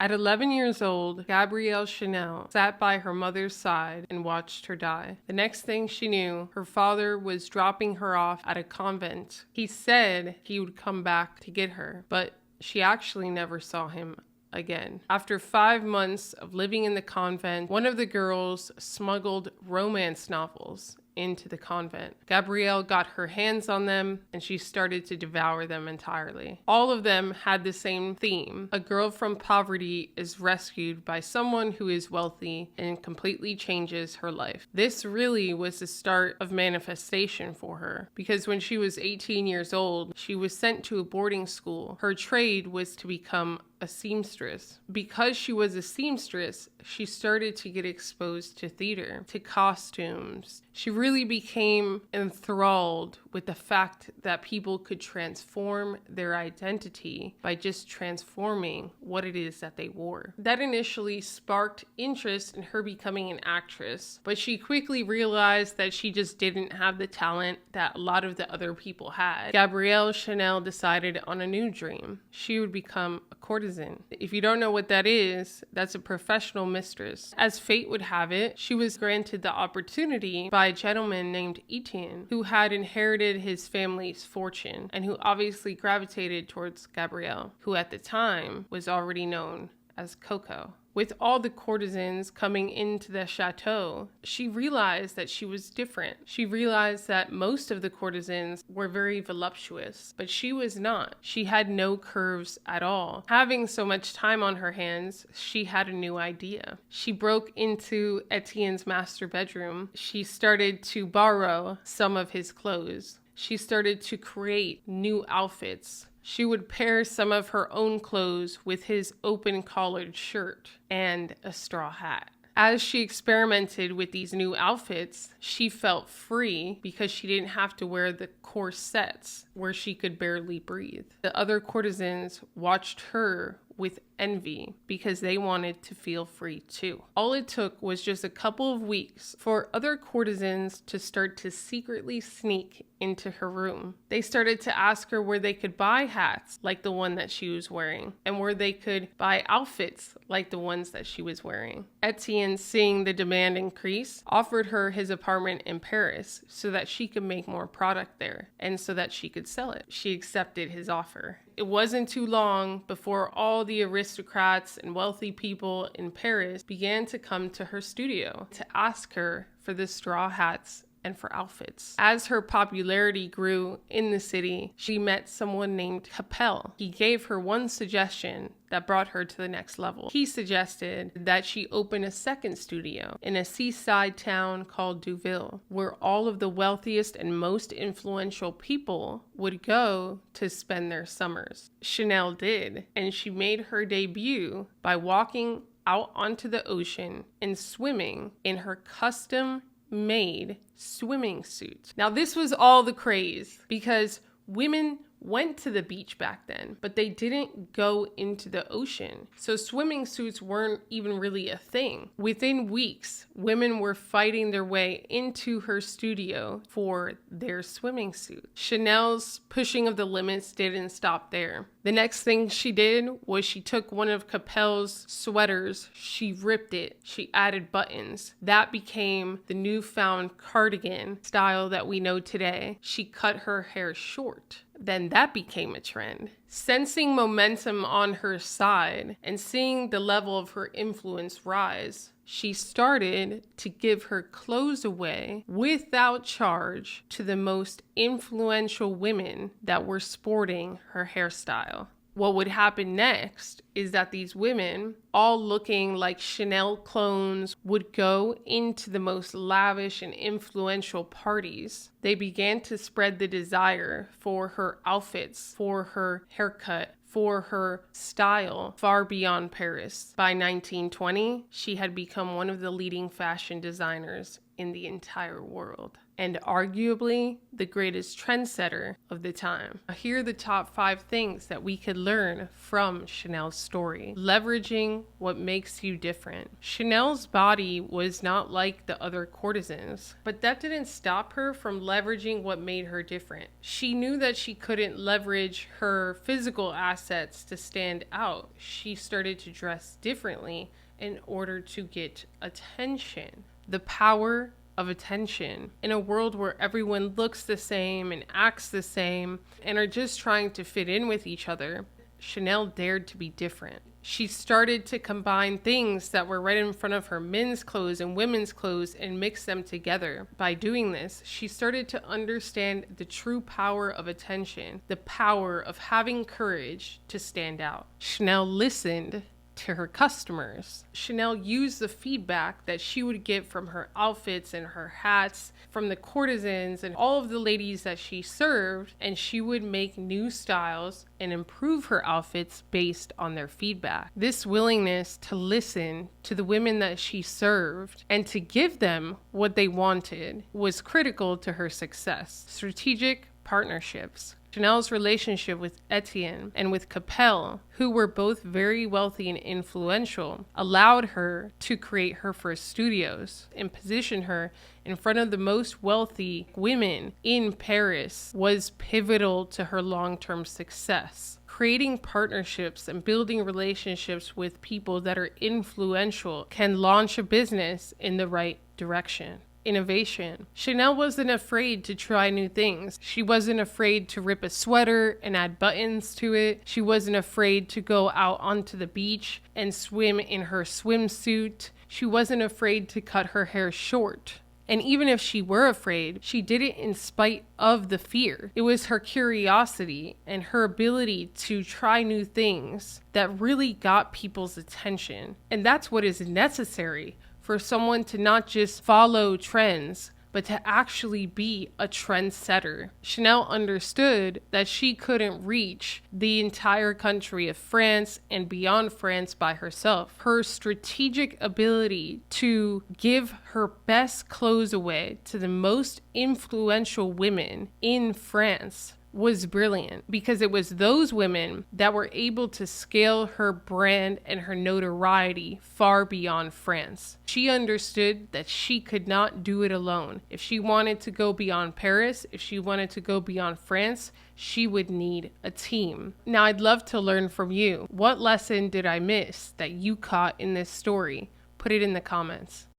At 11 years old, Gabrielle Chanel sat by her mother's side and watched her die. The next thing she knew, her father was dropping her off at a convent. He said he would come back to get her, but she actually never saw him again. After 5 months of living in the convent, one of the girls smuggled romance novels into the convent. Gabrielle got her hands on them and she started to devour them entirely. All of them had the same theme. A girl from poverty is rescued by someone who is wealthy and completely changes her life. This really was the start of manifestation for her, because when she was 18 years old, she was sent to a boarding school. Her trade was to become a seamstress. Because she was a seamstress, she started to get exposed to theater, to costumes. She really became enthralled with the fact that people could transform their identity by just transforming what it is that they wore. That initially sparked interest in her becoming an actress, but she quickly realized that she just didn't have the talent that a lot of the other people had. Gabrielle Chanel decided on a new dream. She would become a courtesan. If you don't know what that is, that's a professional mistress. As fate would have it, she was granted the opportunity by a gentleman named Etienne, who had inherited his family's fortune and who obviously gravitated towards Gabrielle, who at the time was already known as Coco. With all the courtesans coming into the chateau, she realized that she was different. She realized that most of the courtesans were very voluptuous, but she was not. She had no curves at all. Having so much time on her hands, she had a new idea. She broke into Etienne's master bedroom. She started to borrow some of his clothes. She started to create new outfits. She would pair some of her own clothes with his open-collared shirt and a straw hat. As she experimented with these new outfits, she felt free because she didn't have to wear the corsets where she could barely breathe. The other courtesans watched her with envy because they wanted to feel free too. All it took was just a couple of weeks for other courtesans to start to secretly sneak into her room. They started to ask her where they could buy hats like the one that she was wearing and where they could buy outfits like the ones that she was wearing. Etienne, seeing the demand increase, offered her his apartment in Paris so that she could make more product there and so that she could sell it. She accepted his offer. It wasn't too long before all the aristocrats and wealthy people in Paris began to come to her studio to ask her for the straw hats and for outfits. As her popularity grew in the city, she met someone named Capel. He gave her one suggestion that brought her to the next level. He suggested that she open a second studio in a seaside town called Deauville, where all of the wealthiest and most influential people would go to spend their summers. Chanel did, and she made her debut by walking out onto the ocean and swimming in her custom-made swimming suit. Now, this was all the craze because women went to the beach back then, but they didn't go into the ocean. So swimming suits weren't even really a thing. Within weeks, women were fighting their way into her studio for their swimming suit. Chanel's pushing of the limits didn't stop there. The next thing she did was she took one of Capel's sweaters, she ripped it, she added buttons. That became the newfound cardigan style that we know today. She cut her hair short. Then that became a trend. Sensing momentum on her side and seeing the level of her influence rise, she started to give her clothes away without charge to the most influential women that were sporting her hairstyle. What would happen next is that these women, all looking like Chanel clones, would go into the most lavish and influential parties. They began to spread the desire for her outfits, for her haircut, for her style far beyond Paris. By 1920, she had become one of the leading fashion designers in the entire world, and arguably the greatest trendsetter of the time. Here are the top 5 things that we could learn from Chanel's story. Leveraging what makes you different. Chanel's body was not like the other courtesans, but that didn't stop her from leveraging what made her different. She knew that she couldn't leverage her physical assets to stand out. She started to dress differently in order to get attention. The power of attention. In a world where everyone looks the same and acts the same and are just trying to fit in with each other, Chanel dared to be different. She started to combine things that were right in front of her, men's clothes and women's clothes, and mix them together. By doing this, she started to understand the true power of attention, the power of having courage to stand out. Chanel listened to her customers. Chanel used the feedback that she would get from her outfits and her hats, from the courtesans and all of the ladies that she served, and she would make new styles and improve her outfits based on their feedback. This willingness to listen to the women that she served and to give them what they wanted was critical to her success. Strategic partnerships. Chanel's relationship with Etienne and with Capel, who were both very wealthy and influential, allowed her to create her first studios and position her in front of the most wealthy women in Paris was pivotal to her long-term success. Creating partnerships and building relationships with people that are influential can launch a business in the right direction. Innovation. Chanel wasn't afraid to try new things. She wasn't afraid to rip a sweater and add buttons to it. She wasn't afraid to go out onto the beach and swim in her swimsuit. She wasn't afraid to cut her hair short. And even if she were afraid, she did it in spite of the fear. It was her curiosity and her ability to try new things that really got people's attention. And that's what is necessary for someone to not just follow trends, but to actually be a trendsetter. Chanel understood that she couldn't reach the entire country of France and beyond France by herself. Her strategic ability to give her best clothes away to the most influential women in France was brilliant, because it was those women that were able to scale her brand and her notoriety far beyond France. She understood that she could not do it alone. If she wanted to go beyond Paris, if she wanted to go beyond France, she would need a team. Now, I'd love to learn from you. What lesson did I miss that you caught in this story? Put it in the comments.